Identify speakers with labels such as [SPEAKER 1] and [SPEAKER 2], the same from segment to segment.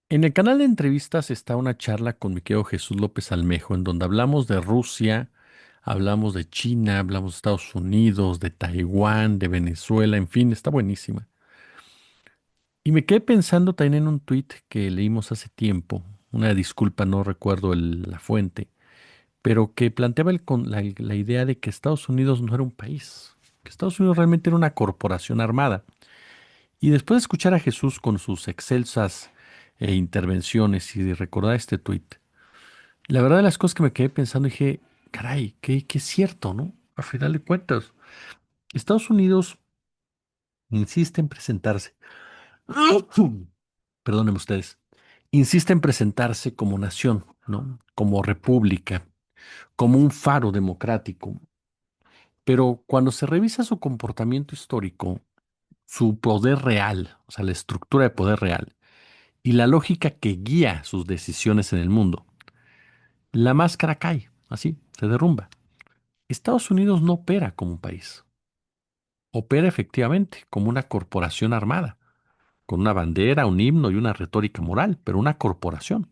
[SPEAKER 1] En el canal de entrevistas está una charla con mi querido Jesús López Almejo, en donde hablamos de Rusia, hablamos de China, hablamos de Estados Unidos, de Taiwán, de Venezuela, en fin, está buenísima. Y me quedé pensando también en un tuit que leímos hace tiempo, una disculpa, no recuerdo la fuente, pero que planteaba la idea de que Estados Unidos no era un país, que Estados Unidos realmente era una corporación armada. Y después de escuchar a Jesús con sus excelsas intervenciones y de recordar este tuit, la verdad de las cosas que me quedé pensando, dije, caray, que es cierto, ¿no? A final de cuentas, Estados Unidos insiste en presentarse, perdónenme ustedes, insiste en presentarse como nación, ¿no? Como república, como un faro democrático. Pero cuando se revisa su comportamiento histórico, su poder real, o sea, la estructura de poder real, y la lógica que guía sus decisiones en el mundo, la máscara cae, así, se derrumba. Estados Unidos no opera como un país, opera efectivamente como una corporación armada, con una bandera, un himno y una retórica moral, pero una corporación,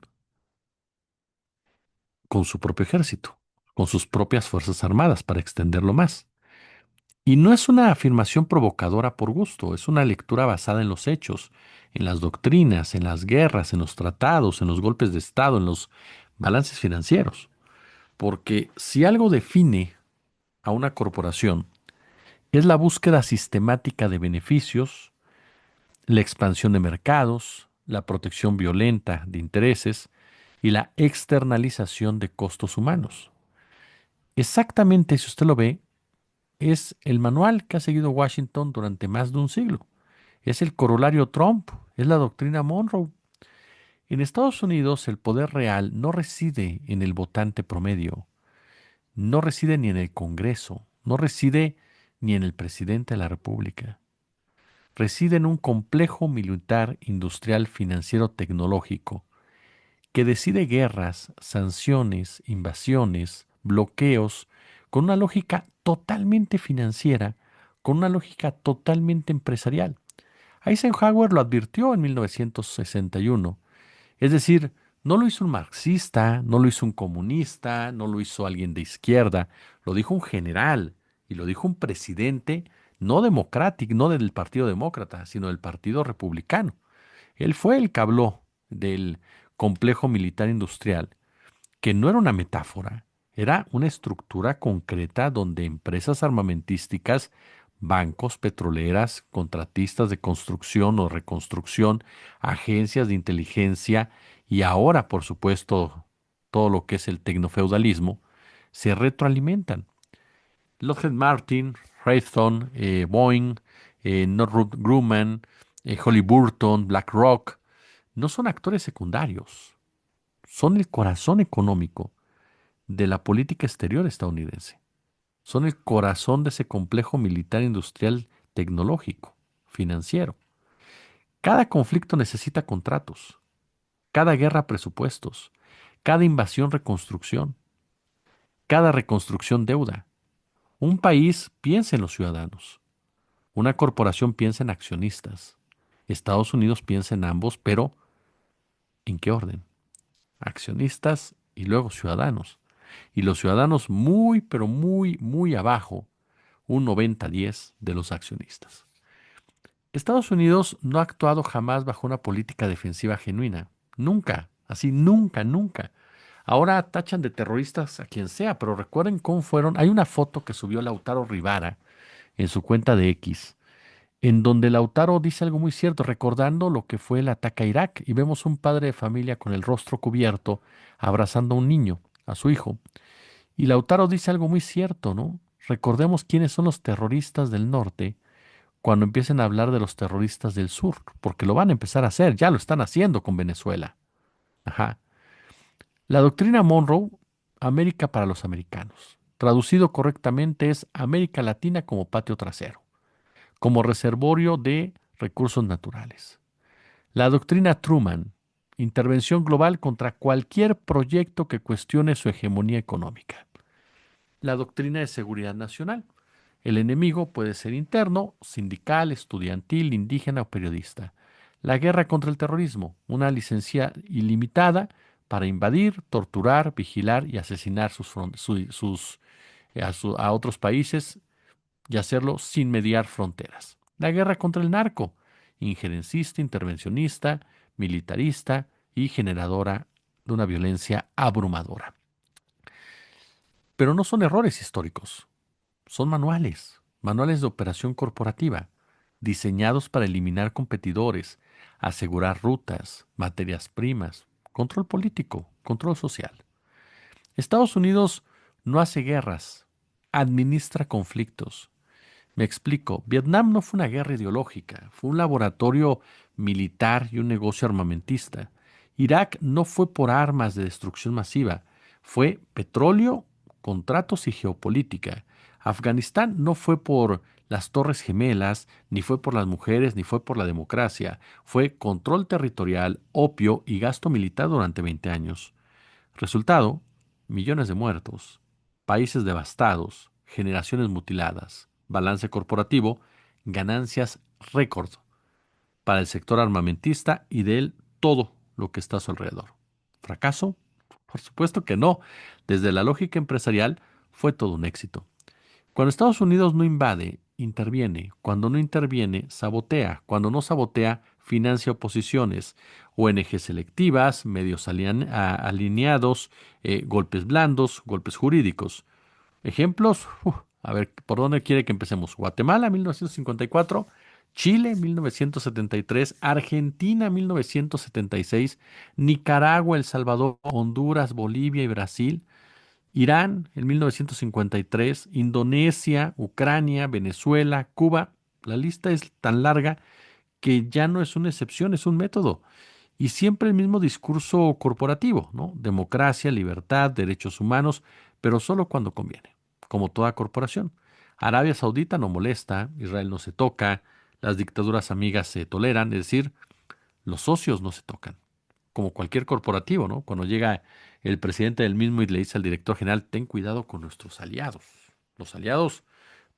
[SPEAKER 1] con su propio ejército, con sus propias fuerzas armadas, para extenderlo más. Y no es una afirmación provocadora por gusto, es una lectura basada en los hechos, en las doctrinas, en las guerras, en los tratados, en los golpes de Estado, en los balances financieros. Porque si algo define a una corporación es la búsqueda sistemática de beneficios, la expansión de mercados, la protección violenta de intereses y la externalización de costos humanos. Exactamente, si usted lo ve, es el manual que ha seguido Washington durante más de un siglo. Es el corolario Trump, es la doctrina Monroe. En Estados Unidos el poder real no reside en el votante promedio, no reside ni en el Congreso, no reside ni en el presidente de la República. Reside en un complejo militar, industrial, financiero, tecnológico, que decide guerras, sanciones, invasiones, bloqueos, con una lógica totalmente financiera, con una lógica totalmente empresarial. Eisenhower lo advirtió en 1961. Es decir, no lo hizo un marxista, no lo hizo un comunista, no lo hizo alguien de izquierda, lo dijo un general y lo dijo un presidente no democrático, no del Partido Demócrata, sino del Partido Republicano. Él fue el que habló del complejo militar industrial, que no era una metáfora, era una estructura concreta donde empresas armamentísticas, bancos, petroleras, contratistas de construcción o reconstrucción, agencias de inteligencia y ahora, por supuesto, todo lo que es el tecnofeudalismo, se retroalimentan. Lockheed Martin, Raytheon, Boeing, Northrop Grumman, Halliburton, BlackRock, no son actores secundarios, son el corazón económico de la política exterior estadounidense. Son el corazón de ese complejo militar industrial tecnológico, financiero. Cada conflicto necesita contratos, cada guerra presupuestos, cada invasión reconstrucción, cada reconstrucción deuda. Un país piensa en los ciudadanos, una corporación piensa en accionistas. Estados Unidos piensa en ambos, pero ¿en qué orden? Accionistas y luego ciudadanos. Y los ciudadanos muy, pero muy, muy abajo, un 90-10 de los accionistas. Estados Unidos no ha actuado jamás bajo una política defensiva genuina. Nunca, así nunca, nunca. Ahora tachan de terroristas a quien sea, pero recuerden cómo fueron. Hay una foto que subió Lautaro Rivara en su cuenta de X, en donde Lautaro dice algo muy cierto, recordando lo que fue el ataque a Irak. Y vemos un padre de familia con el rostro cubierto abrazando a un niño, a su hijo. Y Lautaro dice algo muy cierto, ¿no? Recordemos quiénes son los terroristas del norte cuando empiecen a hablar de los terroristas del sur, porque lo van a empezar a hacer, ya lo están haciendo con Venezuela. Ajá. La doctrina Monroe, América para los americanos. Traducido correctamente es América Latina como patio trasero, como reservorio de recursos naturales. La doctrina Truman, intervención global contra cualquier proyecto que cuestione su hegemonía económica. La doctrina de seguridad nacional. El enemigo puede ser interno, sindical, estudiantil, indígena o periodista. La guerra contra el terrorismo, una licencia ilimitada para invadir, torturar, vigilar y asesinar a otros países y hacerlo sin mediar fronteras. La guerra contra el narco, injerencista, intervencionista, militarista y generadora de una violencia abrumadora. Pero no son errores históricos, son manuales, manuales de operación corporativa, diseñados para eliminar competidores, asegurar rutas, materias primas, control político, control social. Estados Unidos no hace guerras, administra conflictos. Me explico, Vietnam no fue una guerra ideológica, fue un laboratorio militar y un negocio armamentista. Irak no fue por armas de destrucción masiva, fue petróleo, contratos y geopolítica. Afganistán no fue por las Torres Gemelas, ni fue por las mujeres, ni fue por la democracia, fue control territorial, opio y gasto militar durante 20 años. Resultado, millones de muertos, países devastados, generaciones mutiladas, balance corporativo, ganancias récord para el sector armamentista y de él todo lo que está a su alrededor. ¿Fracaso? Por supuesto que no. Desde la lógica empresarial fue todo un éxito. Cuando Estados Unidos no invade, interviene. Cuando no interviene, sabotea. Cuando no sabotea, financia oposiciones, ONG selectivas, medios alineados, golpes blandos, golpes jurídicos. Ejemplos, a ver, ¿por dónde quiere que empecemos? Guatemala, 1954, Chile, 1973, Argentina, 1976, Nicaragua, El Salvador, Honduras, Bolivia y Brasil. Irán en 1953, Indonesia, Ucrania, Venezuela, Cuba. La lista es tan larga que ya no es una excepción, es un método. Y siempre el mismo discurso corporativo, ¿no? Democracia, libertad, derechos humanos, pero solo cuando conviene, como toda corporación. Arabia Saudita no molesta, Israel no se toca, las dictaduras amigas se toleran, es decir, los socios no se tocan, como cualquier corporativo, ¿no? Cuando llega el presidente del mismo y le dice al director general, ten cuidado con nuestros aliados. Los aliados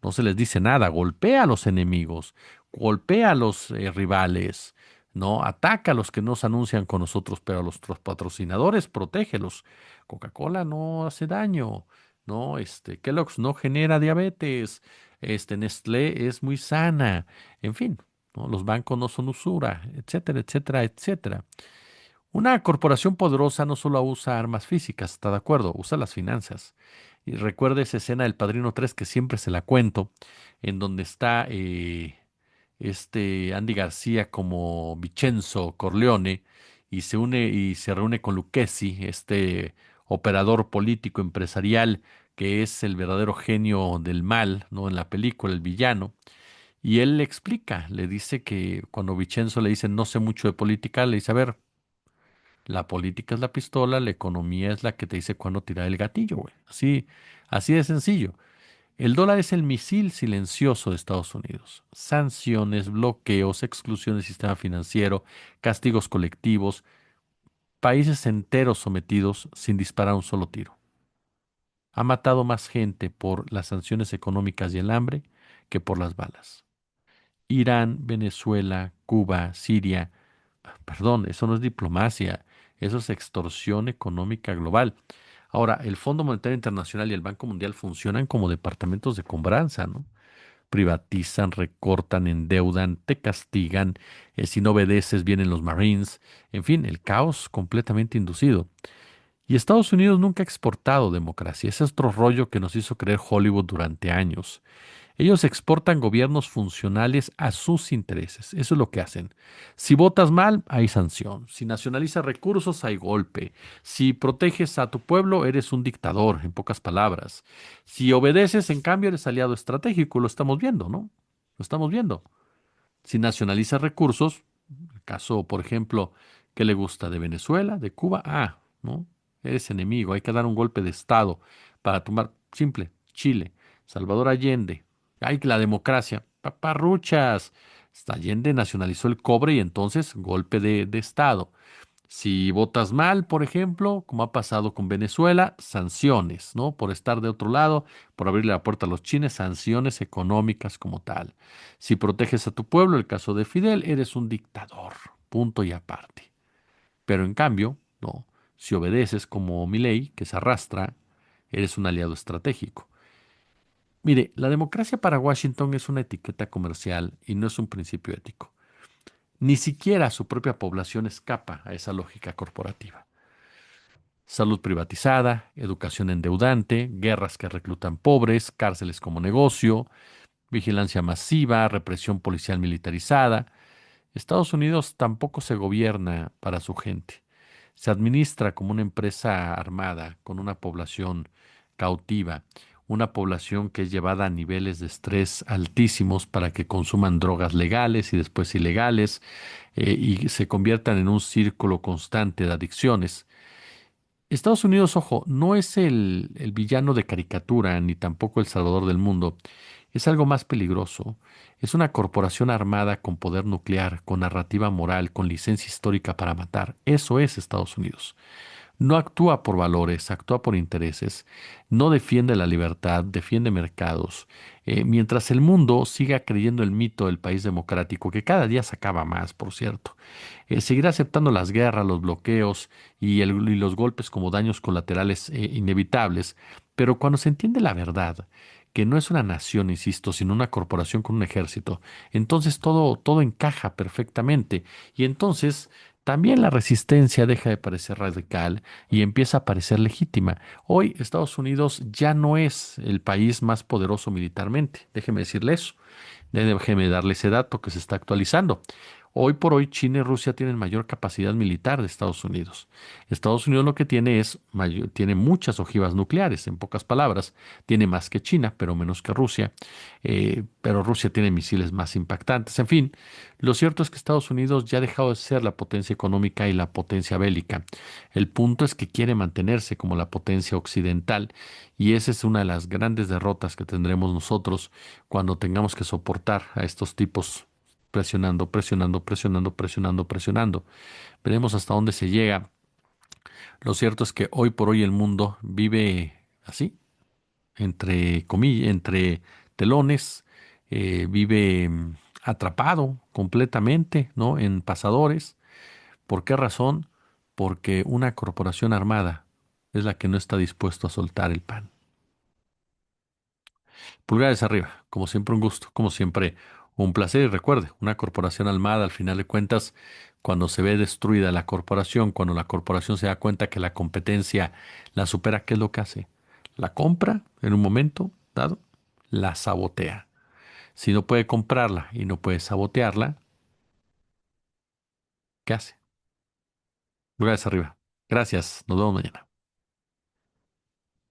[SPEAKER 1] no se les dice nada, golpea a los enemigos, golpea a los rivales, ¿no? Ataca a los que no se anuncian con nosotros, pero a los patrocinadores, protégelos. Coca-Cola no hace daño, ¿no? Kellogg's no genera diabetes, Nestlé es muy sana, en fin, ¿no? Los bancos no son usura, etcétera, etcétera, etcétera. Una corporación poderosa no solo usa armas físicas, ¿está de acuerdo? Usa las finanzas. Y recuerda esa escena del Padrino 3 que siempre se la cuento, en donde está Andy García como Vincenzo Corleone y se une y se reúne con Lucchesi, este operador político empresarial que es el verdadero genio del mal, ¿no? En la película, el villano. Y él le explica, le dice que cuando Vincenzo le dice no sé mucho de política, le dice, a ver, la política es la pistola, la economía es la que te dice cuándo tirar el gatillo, güey. Así, así de sencillo. El dólar es el misil silencioso de Estados Unidos. Sanciones, bloqueos, exclusión del sistema financiero, castigos colectivos, países enteros sometidos sin disparar un solo tiro. Ha matado más gente por las sanciones económicas y el hambre que por las balas. Irán, Venezuela, Cuba, Siria. Perdón, eso no es diplomacia, eso es extorsión económica global. Ahora, el Fondo Monetario Internacional y el Banco Mundial funcionan como departamentos de cobranza, ¿no? Privatizan, recortan, endeudan, te castigan, si no obedeces vienen los Marines, en fin, el caos completamente inducido. Y Estados Unidos nunca ha exportado democracia, ese es otro rollo que nos hizo creer Hollywood durante años. Ellos exportan gobiernos funcionales a sus intereses. Eso es lo que hacen. Si votas mal, hay sanción. Si nacionalizas recursos, hay golpe. Si proteges a tu pueblo, eres un dictador, en pocas palabras. Si obedeces, en cambio, eres aliado estratégico. Lo estamos viendo, ¿no? Lo estamos viendo. Si nacionalizas recursos, el caso, por ejemplo, ¿qué le gusta? ¿De Venezuela? ¿De Cuba? Ah, ¿no? Eres enemigo. Hay que dar un golpe de Estado para tomar, simple, Chile, Salvador Allende. Ay, la democracia. Paparruchas. Hasta Allende nacionalizó el cobre y entonces golpe de Estado. Si votas mal, por ejemplo, como ha pasado con Venezuela, sanciones, ¿no? Por estar de otro lado, por abrirle la puerta a los chines, sanciones económicas como tal. Si proteges a tu pueblo, el caso de Fidel, eres un dictador. punto y aparte. Pero en cambio, no, si obedeces como Milei, que se arrastra, eres un aliado estratégico. Mire, la democracia para Washington es una etiqueta comercial y no es un principio ético. Ni siquiera su propia población escapa a esa lógica corporativa. Salud privatizada, educación endeudante, guerras que reclutan pobres, cárceles como negocio, vigilancia masiva, represión policial militarizada. Estados Unidos tampoco se gobierna para su gente. Se administra como una empresa armada, con una población cautiva, una población que es llevada a niveles de estrés altísimos para que consuman drogas legales y después ilegales, y se conviertan en un círculo constante de adicciones. Estados Unidos, ojo, no es el villano de caricatura ni tampoco el salvador del mundo. Es algo más peligroso. Es una corporación armada con poder nuclear, con narrativa moral, con licencia histórica para matar. Eso es Estados Unidos. No actúa por valores, actúa por intereses. No defiende la libertad, defiende mercados. Mientras el mundo siga creyendo el mito del país democrático, que cada día se acaba más, por cierto, seguirá aceptando las guerras, los bloqueos y los golpes como daños colaterales inevitables. Pero cuando se entiende la verdad, que no es una nación, insisto, sino una corporación con un ejército, entonces todo encaja perfectamente. Y entonces también la resistencia deja de parecer radical y empieza a parecer legítima. Hoy Estados Unidos ya no es el país más poderoso militarmente, déjeme decirle eso. Déjeme darle ese dato que se está actualizando. Hoy por hoy China y Rusia tienen mayor capacidad militar de Estados Unidos. Estados Unidos lo que tiene es tiene muchas ojivas nucleares, en pocas palabras, tiene más que China, pero menos que Rusia. Pero Rusia tiene misiles más impactantes. En fin, lo cierto es que Estados Unidos ya ha dejado de ser la potencia económica y la potencia bélica. El punto es que quiere mantenerse como la potencia occidental y esa es una de las grandes derrotas que tendremos nosotros cuando tengamos que soportar a estos tipos presionando, presionando, presionando, presionando, presionando. Veremos hasta dónde se llega. Lo cierto es que hoy por hoy el mundo vive así, entre comillas, entre telones, vive atrapado completamente, ¿no? En pasadores. ¿Por qué razón? Porque una corporación armada es la que no está dispuesto a soltar el pan. Pulgares arriba, como siempre un gusto, como siempre un placer y recuerde, una corporación armada al final de cuentas, cuando se ve destruida la corporación, cuando la corporación se da cuenta que la competencia la supera, ¿qué es lo que hace? La compra en un momento dado, la sabotea. Si no puede comprarla y no puede sabotearla, ¿qué hace? Pulgares arriba. Gracias, nos vemos mañana.